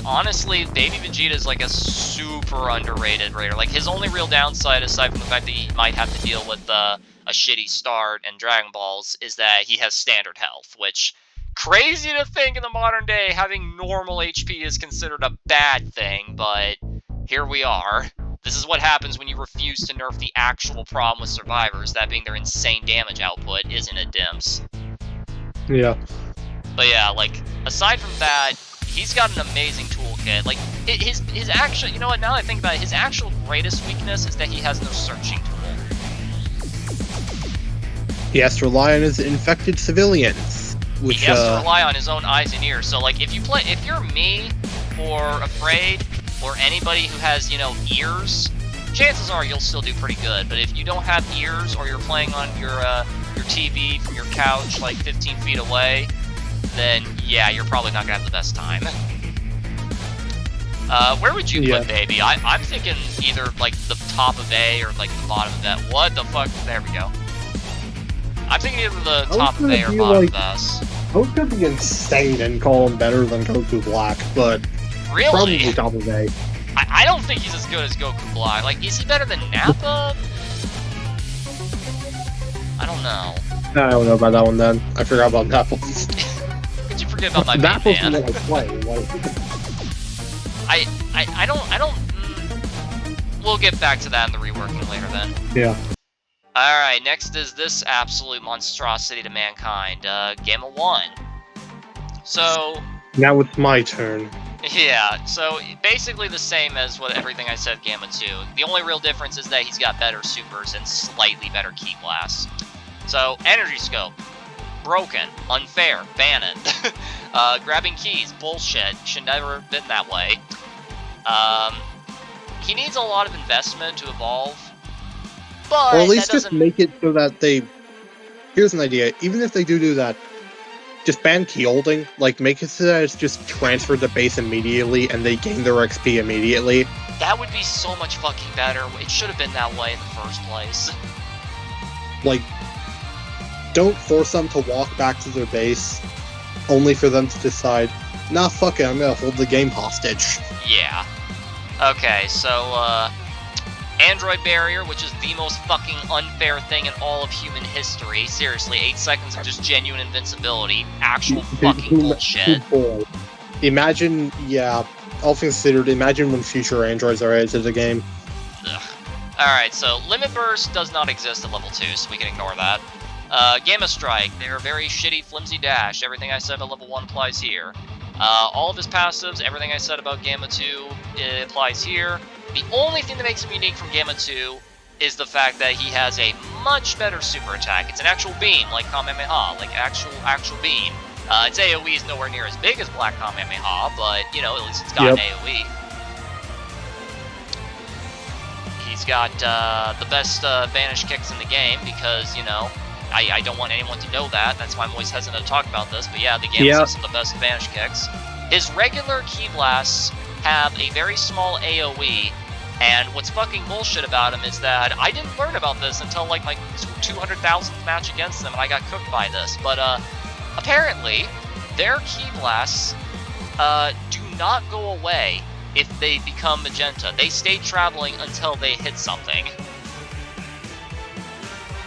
honestly, Baby Vegeta is like a super underrated raider. Like, his only real downside, aside from the fact that he might have to deal with a shitty start and Dragon Balls, is that he has standard health, which, crazy to think in the modern day, having normal HP is considered a bad thing, but here we are. This is what happens when you refuse to nerf the actual problem with survivors, that being their insane damage output, isn't it, Dims? Yeah. But yeah, like, aside from that, he's got an amazing toolkit. Like, his actual, you know what, now that I think about it, his actual greatest weakness is that he has no searching tool. He has to rely on his infected civilians. Which, He has to rely on his own eyes and ears. So, like, if you're me, or Afraid, or anybody who has, you know, ears, chances are you'll still do pretty good. But if you don't have ears, or you're playing on your TV from your couch, like, 15 feet away, then, yeah, you're probably not gonna have the best time. Where would you put Baby? I'm thinking either, like, the top of A, or, like, the bottom of that. What the fuck? There we go. I'm thinking either the top of A or bottom of S. I was gonna be insane and call him better than Goku Black, but Really? probably top of A. I don't think he's as good as Goku Black. Like, is he better than Nappa? I don't know. I don't know about that one then. I forgot about Nappa. Could you forget about my main Nappa's the man? one I play. Like, I don't. We'll get back to that in the reworking later then. yeah. Alright, next is this absolute monstrosity to mankind, Gamma 1. So, Now it's my turn. Yeah, so basically the same as what everything I said Gamma 2. The only real difference is that he's got better supers and slightly better key blasts. So, Energy Scope. Broken. Unfair. Ban it. Grabbing keys. Bullshit. Should never have been that way. He needs a lot of investment to evolve. But or at least just make it so that they... Here's an idea. Even if they do that, just ban key holding. Like, make it so that it's just transferred to base immediately and they gain their XP immediately. That would be so much fucking better. It should have been that way in the first place. Like, don't force them to walk back to their base, only for them to decide, nah, fuck it, I'm gonna hold the game hostage. Yeah. Okay, so, Android Barrier, which is the most fucking unfair thing in all of human history. Seriously, 8 seconds of just genuine invincibility. Actual fucking bullshit. Imagine, yeah, all things considered, imagine when future androids are added to the game. Ugh. Alright, so Limit Burst does not exist at level 2, so we can ignore that. Gamma Strike, they're very shitty, flimsy dash. Everything I said about level 1 applies here. All of his passives, everything I said about Gamma 2, it applies here. The only thing that makes him unique from Gamma 2 is the fact that he has a much better super attack. It's an actual beam, like Kamehameha, like actual beam. Its AoE is nowhere near as big as Black Kamehameha, but, you know, at least it's got an AoE. He's got the best vanish kicks in the game because, you know, I don't want anyone to know that. That's why I'm always hesitant to talk about this. But yeah, the game has some of the best vanish kicks. His regular key blasts have a very small AoE, and what's fucking bullshit about him is that I didn't learn about this until like my 200,000th match against them, and I got cooked by this. But apparently, their key blasts do not go away if they become Magenta. They stay traveling until they hit something.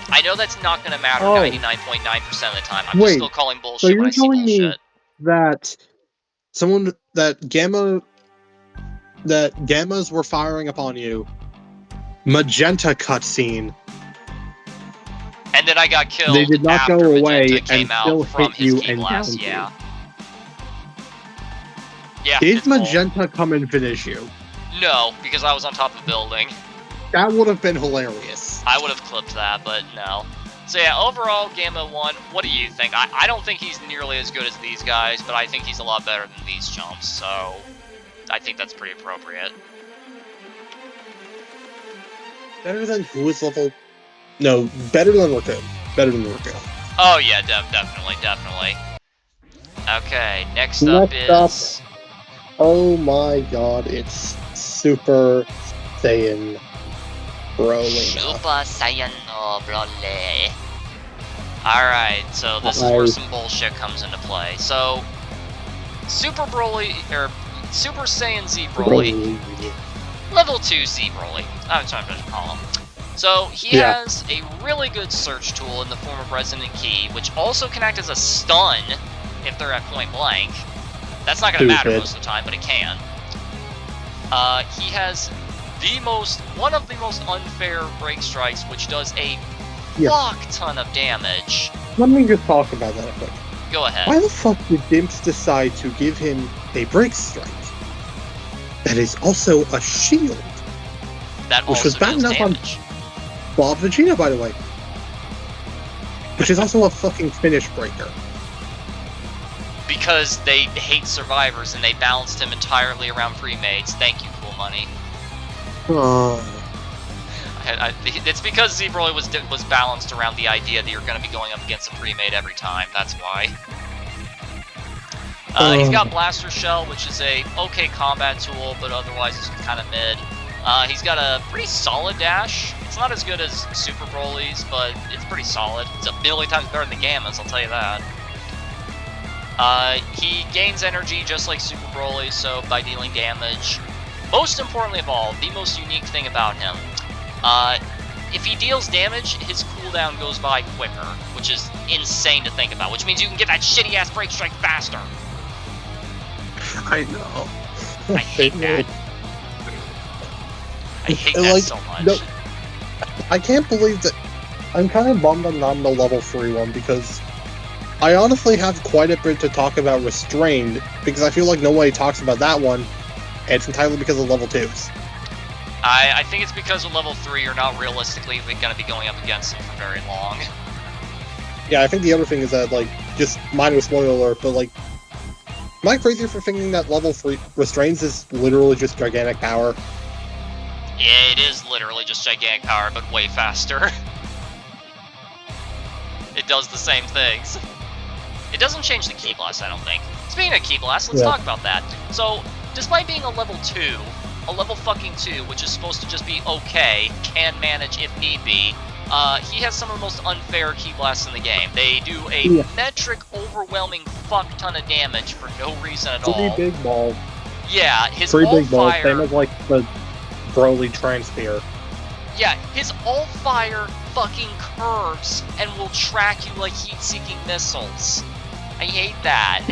I know that's not going to matter 99.9% of the time. I'm just still calling bullshit so when I see bullshit. You're telling me that Gammas were firing upon you, Magenta cutscene, and then I got killed. They did not after go Magenta away came and out still from hit his you key and blast. down Yeah. you. Yeah. Did Magenta come and finish you? No, because I was on top of a building. That would have been hilarious. I would have clipped that, but no. So yeah, overall, Gamma 1, what do you think? I don't think he's nearly as good as these guys, but I think he's a lot better than these chumps, so I think that's pretty appropriate. Better than who is level... No, better than Recoome. Better than Recoome. Oh yeah, definitely. Okay, next up is... Oh my god, it's Super Saiyan Broly. Super Saiyan Broly. Alright, so this is where some bullshit comes into play. So, Super Broly, or Super Saiyan Z Broly, Level 2 Z Broly, I'm trying to call him. So, he has a really good search tool in the form of Resonant Key, which also can act as a stun if they're at point blank. That's not going to matter most of the time, but it can. He has one of the most unfair break strikes, which does a fuck ton of damage. Let me just talk about that quick. Go ahead. Why the fuck did Dimps decide to give him a break strike that is also a shield? That which also was bad enough damage. On Bob Vegeta, by the way. Which is also a fucking finish breaker. Because they hate survivors and they balanced him entirely around pre-mates. Thank you, Cool Money. It's because Z Broly was balanced around the idea that you're going to be going up against a pre-mate every time. That's why. He's got Blaster Shell, which is a okay combat tool, but otherwise it's kind of mid. He's got a pretty solid dash. It's not as good as Super Broly's, but it's pretty solid. It's a million times better than Gamma's, I'll tell you that. He gains energy just like Super Broly, so by dealing damage. Most importantly of all, the most unique thing about him, if he deals damage, his cooldown goes by quicker, which is insane to think about, which means you can get that shitty-ass break strike faster. I know. I hate that. I hate that so much. No, I can't believe that. I'm kind of bummed I'm not in the level 3 one, because I honestly have quite a bit to talk about Restrained, because I feel like nobody talks about that one, and it's entirely because of level 2s. I think it's because of level 3 you're not realistically going to be going up against them for very long. Yeah, I think the other thing is that, like, just minor spoiler alert, but, like, am I crazy for thinking that level 3 Restraints is literally just gigantic power? Yeah, it is literally just gigantic power, but way faster. It does the same things. It doesn't change the Ki Blast, I don't think. Speaking of Ki Blast, let's talk about that. So, despite being a level 2, a level fucking 2, which is supposed to just be okay, can manage if need be, he has some of the most unfair Ki Blasts in the game. They do a metric, overwhelming fuck ton of damage for no reason at all. 3 big balls. Yeah, his 3 all big balls, fire... same as, like, the Broly Transfear. Yeah, his all fire fucking curves and will track you like heat-seeking missiles. I hate that.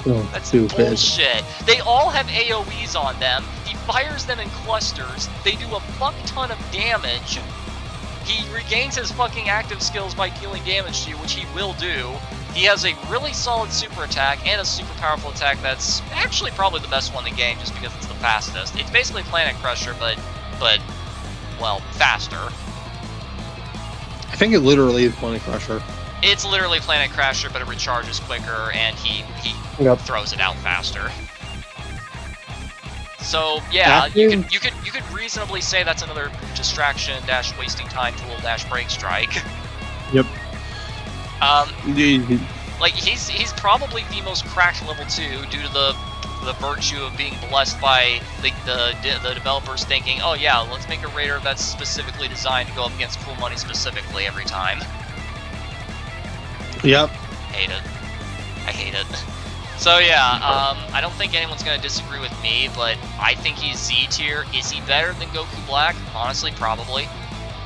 That's stupid. Bullshit. They all have AoEs on them. He fires them in clusters. They do a fuck ton of damage. He regains his fucking active skills by dealing damage to you, which he will do. He has a really solid super attack and a super powerful attack that's actually probably the best one in the game just because it's the fastest. It's basically Planet Crusher, but well, faster. I think it literally is Planet Crusher. It's literally Planet Crusher, but it recharges quicker, and he throws it out faster. So yeah, you could reasonably say that's another distraction dash wasting time tool dash break strike. Yep. Like he's probably the most cracked level 2 due to the virtue of being blessed by the developers thinking, oh yeah, let's make a raider that's specifically designed to go up against Cool Money specifically every time. Yep. Hate it. I hate it. So yeah, I don't think anyone's gonna disagree with me, but I think he's Z tier. Is he better than Goku Black? Honestly, probably.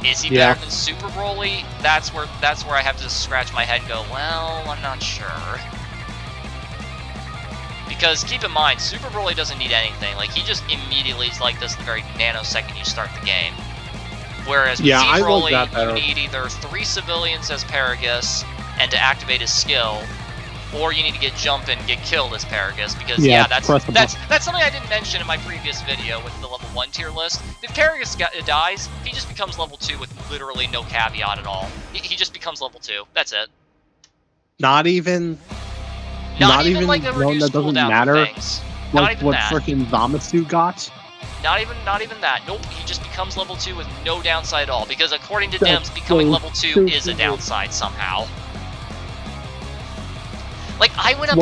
Is he better than Super Broly? That's where I have to scratch my head and go, well, I'm not sure. Because keep in mind, Super Broly doesn't need anything. Like, he just immediately is like this the very nanosecond you start the game. Whereas with Z Broly, you need either 3 civilians as Paragus and to activate his skill, or you need to get jump and get killed as Paragus, because that's something I didn't mention in my previous video with the level 1 tier list. If Paragus dies, he just becomes level 2 with literally no caveat at all. He just becomes level 2. That's it. Not even like a reduced cooldown for things. Like what frickin' Zamasu got? Not even that. Nope, he just becomes level 2 with no downside at all, because according to Dems, becoming level 2 is a downside somehow. Like, I went up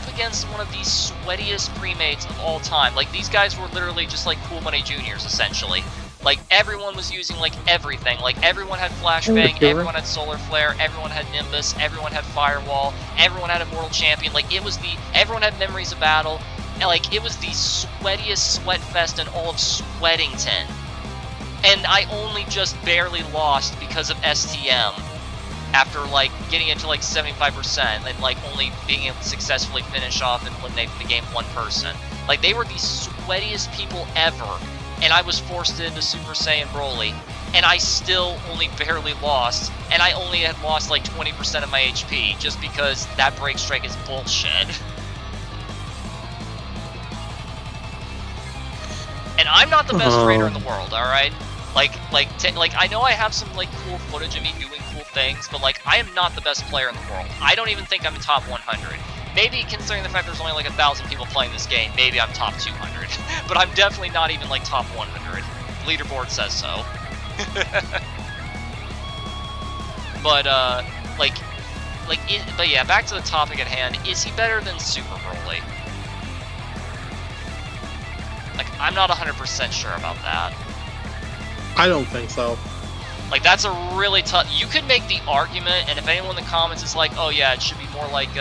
against one of the sweatiest premates of all time. Like, these guys were literally just like Cool Money Juniors, essentially. Like, everyone was using, like, everything. Like, everyone had Flashbang, everyone had Solar Flare, everyone had Nimbus, everyone had Firewall, everyone had Immortal Champion. Like, everyone had Memories of Battle. And, like, it was the sweatiest sweat fest in all of Sweatington. And I only just barely lost because of STM. After, like, getting into, like, 75% and, like, only being able to successfully finish off and eliminate from the game 1 person. Like, they were the sweatiest people ever, and I was forced into Super Saiyan Broly, and I still only barely lost, and I only had lost, like, 20% of my HP, just because that break strike is bullshit. And I'm not the best raider in the world, alright? Like, I know I have some, like, cool footage of me doing cool things, but, like, I am not the best player in the world. I don't even think I'm in top 100. Maybe, considering the fact there's only, like, 1,000 people playing this game, maybe I'm top 200. But I'm definitely not even, like, top 100. Leaderboard says so. But, but yeah, back to the topic at hand. Is he better than Super Broly? Like, I'm not 100% sure about that. I don't think so. Like, that's a really tough. You could make the argument, and if anyone in the comments is like, "Oh yeah, it should be more like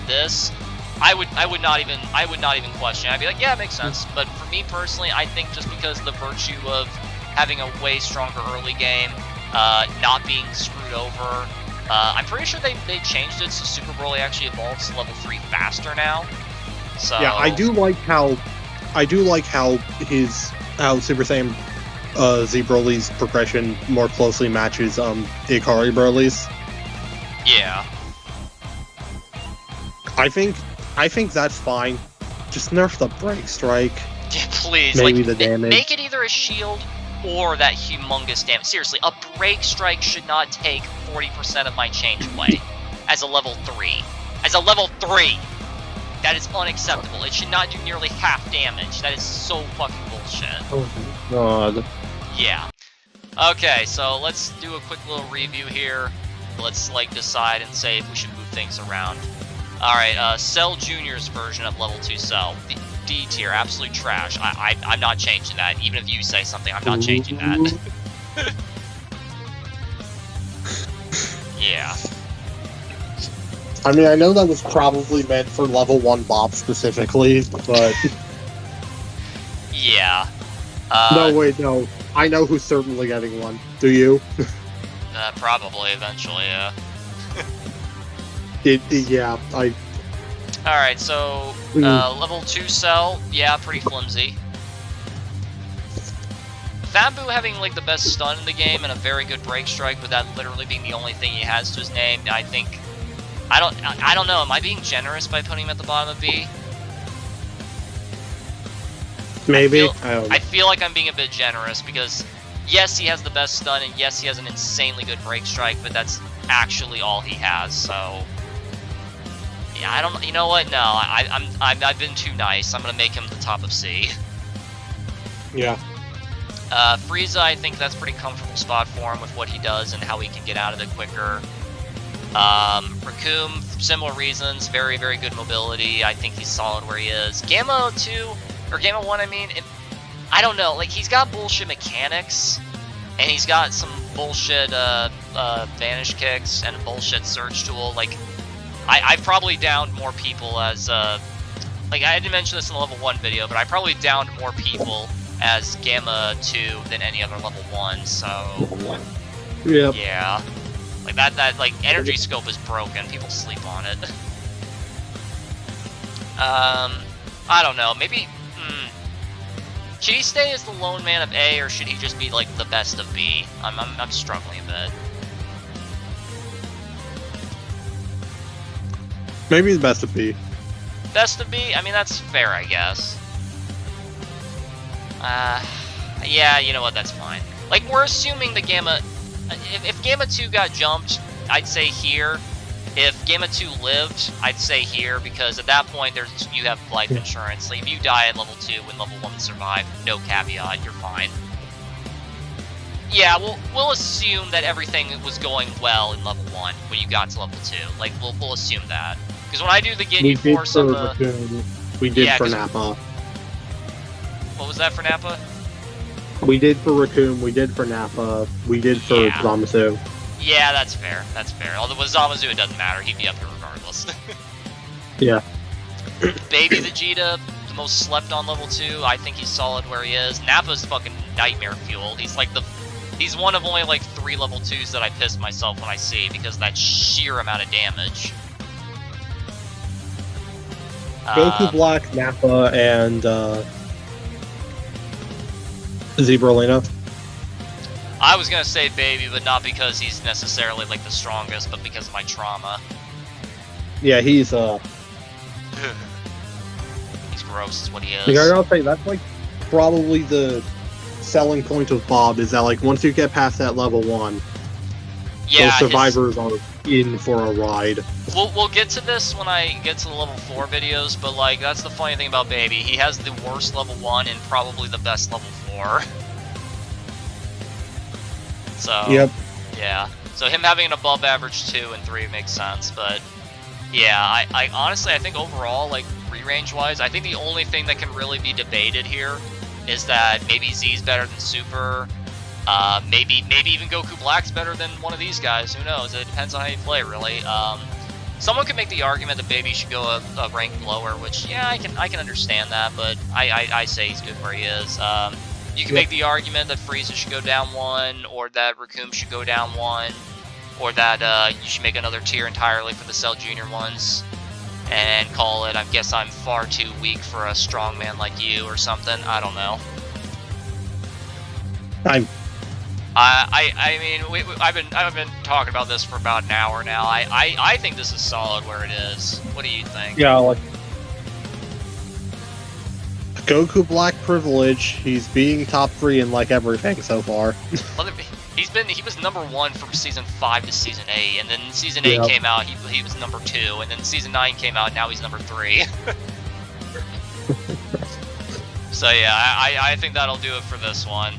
this," I would not even question. I'd be like, "Yeah, it makes sense." But for me personally, I think just because the virtue of having a way stronger early game, not being screwed over, I'm pretty sure they changed it so Super Broly actually evolves to level 3 faster now. So yeah, I do like how Super Saiyan Z Broly's progression more closely matches the Ikari Broly's. Yeah. I think that's fine. Just nerf the break strike. Yeah, please, Maybe like, the damage. make it either a shield or that humongous damage. Seriously, a break strike should not take 40% of my change away as a level 3. As a level 3! That is unacceptable. It should not do nearly half damage. That is so fucking bullshit. Oh god. Yeah. Okay, so let's do a quick little review here. Let's, like, decide and say if we should move things around. Alright, Cell Jr.'s version of level 2 Cell. D tier, absolute trash. I'm not changing that. Even if you say something, I'm not changing that. Yeah. I mean, I know that was probably meant for level 1 Bob specifically, but... Yeah. No, wait, no. I know who's certainly getting one. Do you? Probably, eventually, yeah. Yeah, I... Alright, so, level 2 Cell, yeah, pretty flimsy. Fat Buu having, like, the best stun in the game and a very good break strike, but that literally being the only thing he has to his name, I think... I don't know, am I being generous by putting him at the bottom of B? Maybe? I feel like I'm being a bit generous, because yes, he has the best stun, and yes, he has an insanely good break strike, but that's actually all he has, so... Yeah, I don't. You know what? No, I've been too nice. I'm gonna make him the top of C. Yeah. Frieza, I think that's a pretty comfortable spot for him with what he does and how he can get out of it quicker. Recoome, similar reasons, very, very good mobility. I think he's solid where he is. Gamma 2, or Gamma 1, I mean, I don't know. Like, he's got bullshit mechanics, and he's got some bullshit vanish kicks and a bullshit surge tool. Like, I've probably downed more people as, like, I didn't mention this in the level 1 video, but I probably downed more people as Gamma 2 than any other level 1, so... Yep. Yeah. Like, that, like, energy scope is broken, people sleep on it. I don't know, maybe, should he stay as the lone man of A, or should he just be, like, the best of B? I'm struggling a bit. Maybe the best of B. Best of B? I mean, that's fair, I guess. Yeah, you know what, that's fine. Like, we're assuming the Gamma... If Gamma 2 got jumped, I'd say here. If Gamma 2 lived, I'd say here, because at that point, you have life insurance. Like, if you die at level 2 when level 1 survived, no caveat, you're fine. Yeah, we'll assume that everything was going well in level 1 when you got to level 2. Like, we'll assume that. Because when I do the Ginyu Force of the... We did for Nappa. What was that for Nappa? We did for Recoome, we did for Nappa, we did for Zamasu. Yeah, that's fair, that's fair. Although with Zamasu, it doesn't matter, he'd be up here regardless. Yeah. Baby Vegeta, the most slept on level 2, I think he's solid where he is. Nappa's fucking nightmare fuel. He's like he's one of only like 3 level 2s that I piss myself when I see, because of that sheer amount of damage. Goku Black, Nappa, and Zebralina. I was gonna say Baby, but not because he's necessarily like the strongest, but because of my trauma. Yeah, he's he's gross is what he is. Like, I gotta say, that's like probably the selling point of Bob, is that like once you get past that level 1, those survivors are in for a ride. We'll get to this when I get to the level 4 videos, but like that's the funny thing about Baby. He has the worst level 1 and probably the best level 4. So yep. Yeah. So him having an above average 2 and 3 makes sense, but yeah, I honestly I think overall, like re-range wise, I think the only thing that can really be debated here is that maybe Z's better than Super. Maybe even Goku Black's better than one of these guys. Who knows? It depends on how you play, really. Someone could make the argument that Baby should go a rank lower, which yeah, I can understand that, but I say he's good where he is. You can make the argument that Frieza should go down 1, or that Recoome should go down 1, or that you should make another tier entirely for the Cell Jr. ones, and call it, I guess I'm far too weak for a strong man like you, or something. I don't know. I mean, I've been talking about this for about an hour now. I think this is solid where it is. What do you think? Yeah, like Goku Black privilege. He's being top 3 in like everything so far. He was number 1 from season 5 to season 8, and then season 8 came out, he was number 2, and then season 9 came out, now he's number 3. So yeah, I think that'll do it for this one.